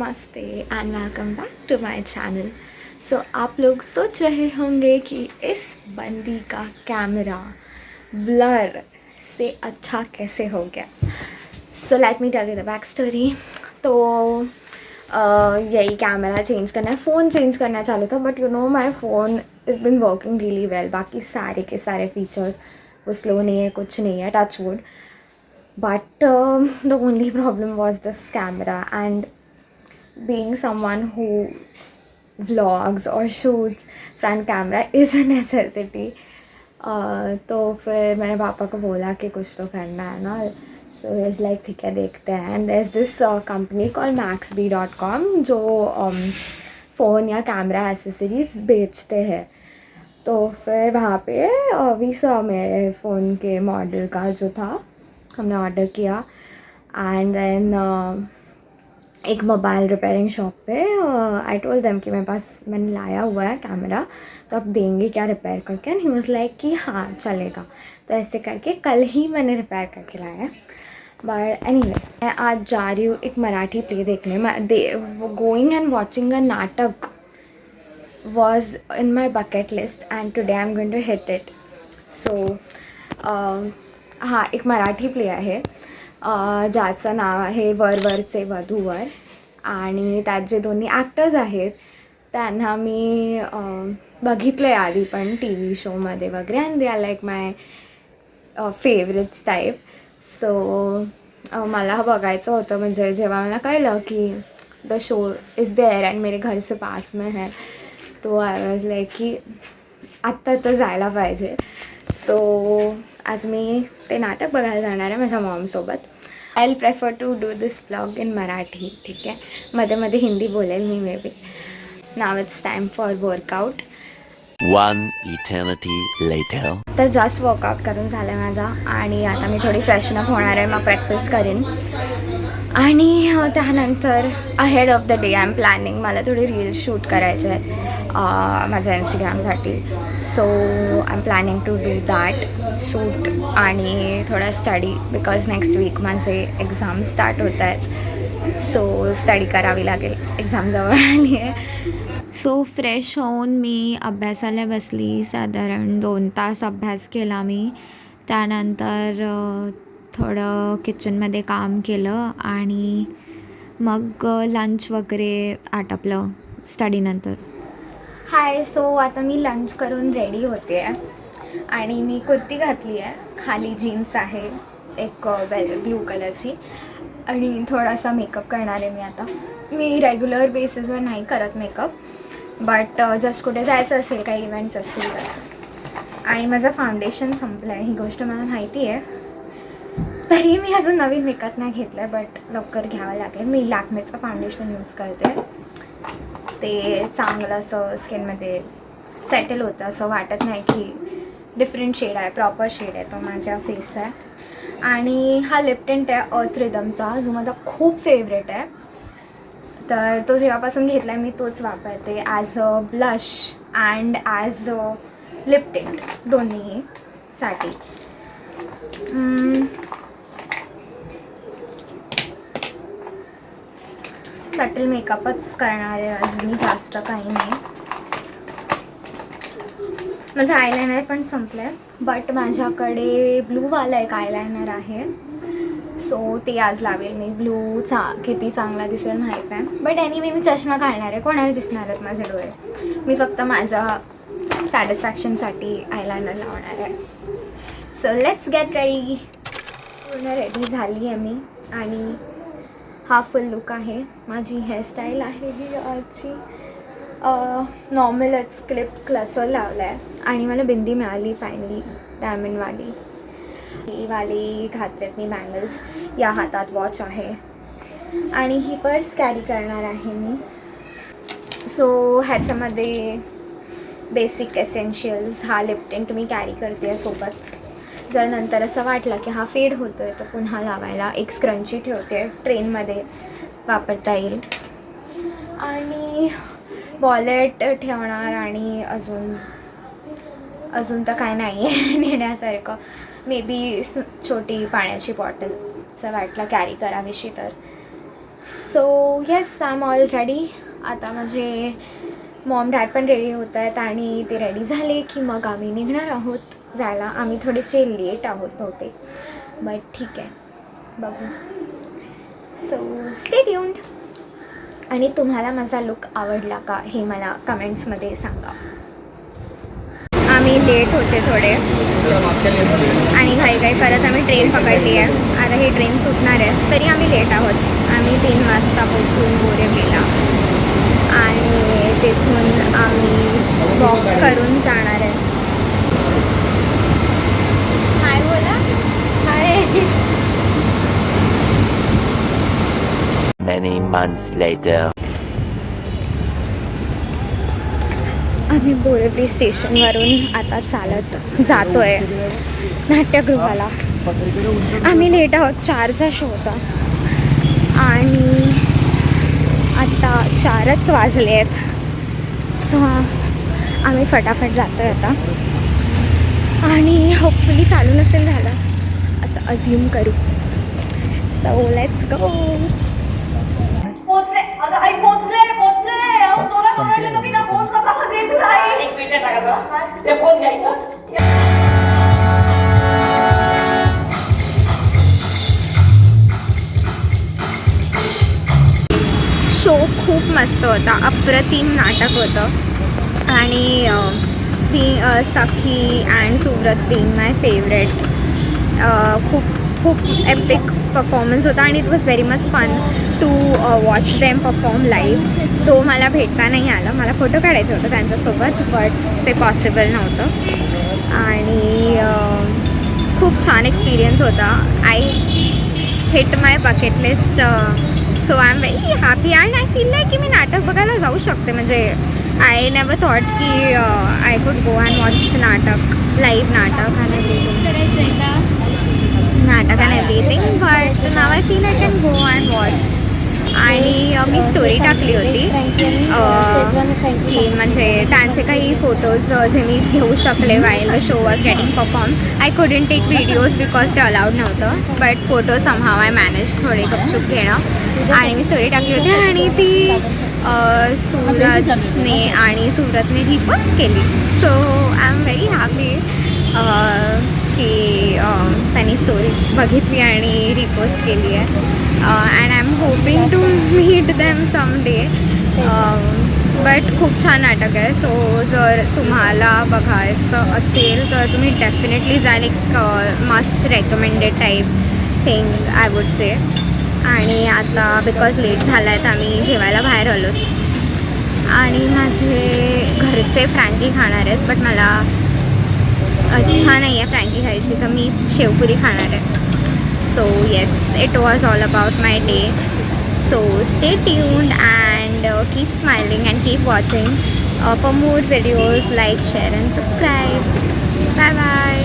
Namaste and welcome back to my channel. So आप लोग सोच रहे होंगे कि इस बंदी का कैमरा ब्लर से अच्छा कैसे हो गया। So let me tell you the back story. तो यही कैमरा चेंज करना है, फ़ोन चेंज करना चालू था, but you know my phone is bin working really well. बाकी सारे के सारे फीचर्स वो स्लो नहीं है, कुछ नहीं है, touch wood. But the only problem was this camera, and being someone who vlogs or shoots, front camera is a necessity. तो फिर मैंने पापा को बोला कि कुछ तो करना है ना। सो इज़ लाइक ठीक है देखते हैं। And there is this company call maxbee.com जो फ़ोन या कैमरा एसेसरीज बेचते हैं। तो फिर वहाँ पे वी सॉ मेरे फ़ोन के मॉडल का जो था, हमने ऑर्डर किया। एंड देन एक mobile repairing shop pay I told them कि मेरे पास मैंने लाया हुआ है कैमरा, तो आप देंगे क्या रिपेयर करके। एंड ही वाज लाइक कि हाँ चलेगा। तो ऐसे करके कल ही मैंने रिपेयर करके लाया है। बट एनीवे, मैं आज जा रही हूँ एक मराठी प्ले देखने। Going and watching a natak was in my bucket list and today I am going to hit it. So हां, एक मराठी प्ले आहे ज्याचं नाव आहे वरवरचे वधूवर. आणि त्यात जे दोन्ही ॲक्टर्स आहेत त्यांना मी बघितलं आहे आधी पण टी व्ही शोमध्ये वगैरे. And they are like my favourites type. So मला बघायचं होतं, म्हणजे जेव्हा मला कळलं की the show is there and मेरे घर से पास में है, तो आय वॉज लाईक की आत्ता तर जायला पाहिजे. सो आज मी ते नाटक बघायला जाणार आहे माझ्या मॉमसोबत. I will prefer to do this vlog in Marathi, ठीक आहे. मध्ये मध्ये हिंदी बोलेल मी may be. Now it's time for workout. One eternity later. तर जस्ट वर्कआउट करून झालं आहे माझा आणि आता मी थोडी फ्रेशनअप होणार आहे, मग ब्रेकफास्ट करेन. आणि त्यानंतर ahead of the day I am planning, मला थोडे रील्स शूट करायचे आहेत माझ्या इंस्टाग्रामसाठी. So I am planning to do that shoot आणि थोडा स्टडी, बिकॉज नेक्स्ट वीक माझे एक्झाम स्टार्ट होत आहेत. सो स्टडी करावी लागेल, एक्झाम जवळ आली आहे. सो फ्रेश होऊन मी अभ्यासाला बसली. साधारण 2 तास अभ्यास केला मी. त्यानंतर थोडं किचनमध्ये काम केलं आणि मग लंच वगैरे आटपलं स्टडीनंतर. हाय, सो आता मी लंच करून रेडी होते आहे आणि मी कुर्ती घातली आहे, खाली जीन्स आहे एक ब्लू कलरची, आणि थोडासा मेकअप करणार आहे मी आता. मी रेग्युलर बेसिसवर नाही करत मेकअप, बट जस्ट कुठे जायचं असेल, काही इव्हेंट्स असतील तर. आणि माझं फाउंडेशन संपलं आहे, ही गोष्ट मला माहिती आहे, तरी मी अजून नवीन विकत नाही घेतलं आहे, बट लवकर घ्यावं लागेल. मी लॅक्मेचं फाउंडेशन यूज करते. ते चांगलं असं स्किनमध्ये सेटल होतं, असं वाटत नाही की डिफरंट शेड आहे, प्रॉपर शेड आहे तो माझ्या फेसचा आहे. आणि हा लिप टिंट आहे अर्थ रिदमचा, जो माझा खूप फेवरेट आहे. तर तो जेव्हापासून घेतला आहे मी तोच वापरते as a blush and as a lip tint, दोन्हीसाठी. सटल मेकअपच करणार आहे आज मी, जास्त काही नाही. माझं आयलायनर पण संपलं आहे, बट माझ्याकडे ब्लूवाला एक आयलायनर आहे, सो ते आज लावेल मी. ब्लू किती चांगला दिसेल माहीत आहे, बट एनिवे मी चष्मा घालणार आहे, कोणाला दिसणार आहेत माझे डोळे. मी फक्त माझ्या सॅटिस्फॅक्शनसाठी आयलायनर लावणार आहे. So let's get ready. पूर्ण रेडी झाली आहे मी आणि हा फुल लुक आहे. माझी हेअरस्टाईल आहे ही आजची नॉर्मलच क्लिप क्लचर लावला आहे. आणि मला बिंदी मिळाली फायनली, डायमंडवाली. ही वाली घातलेत मी बँगल्स. या हातात वॉच आहे आणि ही पर्स कॅरी करणार आहे मी. सो ह्याच्यामध्ये बेसिक एसेन्शियल्स, हा लिप टिंट मी कॅरी करते आहे सोबत. जर नंतर असं वाटलं की हा फेड होतो आहे तर पुन्हा लावायला एक स्क्रंची ठेवते, ट्रेनमध्ये वापरता येईल. आणि वॉलेट ठेवणार आणि अजून तर काय नाही आहे नेण्यासारखं. मे बी छोटी पाण्याची बॉटल जर वाटलं कॅरी करावीशी तर. So yes I am all ready. आता माझे मॉम डॅड पण रेडी होत आहेत आणि ते रेडी झाले की मग आम्ही निघणार आहोत जायला. आम्ही थोडेसे लेट आहोत बहुतेक, बट ठीक आहे, बघू. So stay tuned. आणि तुम्हाला माझा लुक आवडला का हे मला कमेंट्समध्ये सांगा. आम्ही लेट होते थोडे आणि घाई करत आम्ही ट्रेन पकडली आहे. आता ही ट्रेन सुटणार आहे तरी आम्ही लेट आहोत. आम्ही 3 वाजता पोचून बोरिवलीला आणि तिथून आम्ही वॉक करून जाणार आहे. हाय बोला. हाय. Many months later. आम्ही बोरिवली स्टेशनवरून आता चालत जातो आहे नाट्यगृहाला. आम्ही लेट आहोत. 4चा शो होता आणि आता 4च वाजले आहेत. सो आम्ही फटाफट जातो आहे आता आणि होपफुली चालू नसेल झालं असं अज्युम करू. So let's go. पोचले. अगं आई पोचले. अहो तुला म्हटलं तर मी ना फोन कसा वाजेल तुला आई. एक मिनिट टाका जरा. ते फोन घ्यायचं. शो खूप मस्त होता. अप्रतिम नाटक होतं आणि Sakhi and Suvrat being my favourite. खूप एपिक परफॉर्मन्स होता आणि it was very much fun to watch them perform live. तो मला भेटता नाही आला. मला फोटो काढायचं होतं त्यांच्यासोबत बट ते पॉसिबल नव्हतं आणि खूप छान एक्सपिरियन्स होता. I hit my bucket list. So I am very happy and I feel like की मी नाटक बघायला जाऊ शकते. म्हणजे आय नेवर थॉट की I could go and watch नाटक, लाईव्ह नाटक आणि everything but now I feel I can go and watch. आणि मी स्टोरी टाकली होती की म्हणजे त्यांचे काही फोटोज जे मी घेऊ शकले while the show was getting perform. I couldn't take videos because ते अलाउड नव्हतं but photo somehow I manage थोडे गपचूप घेणं. आणि मी स्टोरी टाकली होती आणि ती सूरजने आणि सुव्रतने रिपोस्ट केली. So I am very happy की त्यांनी स्टोरी बघितली आणि रिपोस्ट केली आहे. And I am hoping to meet them someday. But खूप छान नाटक आहे. सो जर तुम्हाला बघायचं असेल तर तुम्ही डेफिनेटली जाल. एक must recommended type thing I would say. आणि आता बिकॉज लेट झाला आहे तर आम्ही जेवायला बाहेर आलो आणि माझे घरचे फ्रँकी खाणार आहेत बट मला अच्छा नाही आहे फ्रँकी खायची तर मी शेवपुरी खाणार आहे. So yes it was all about my day. So stay tuned and keep smiling and keep watching for more videos. Like share and subscribe. Bye bye.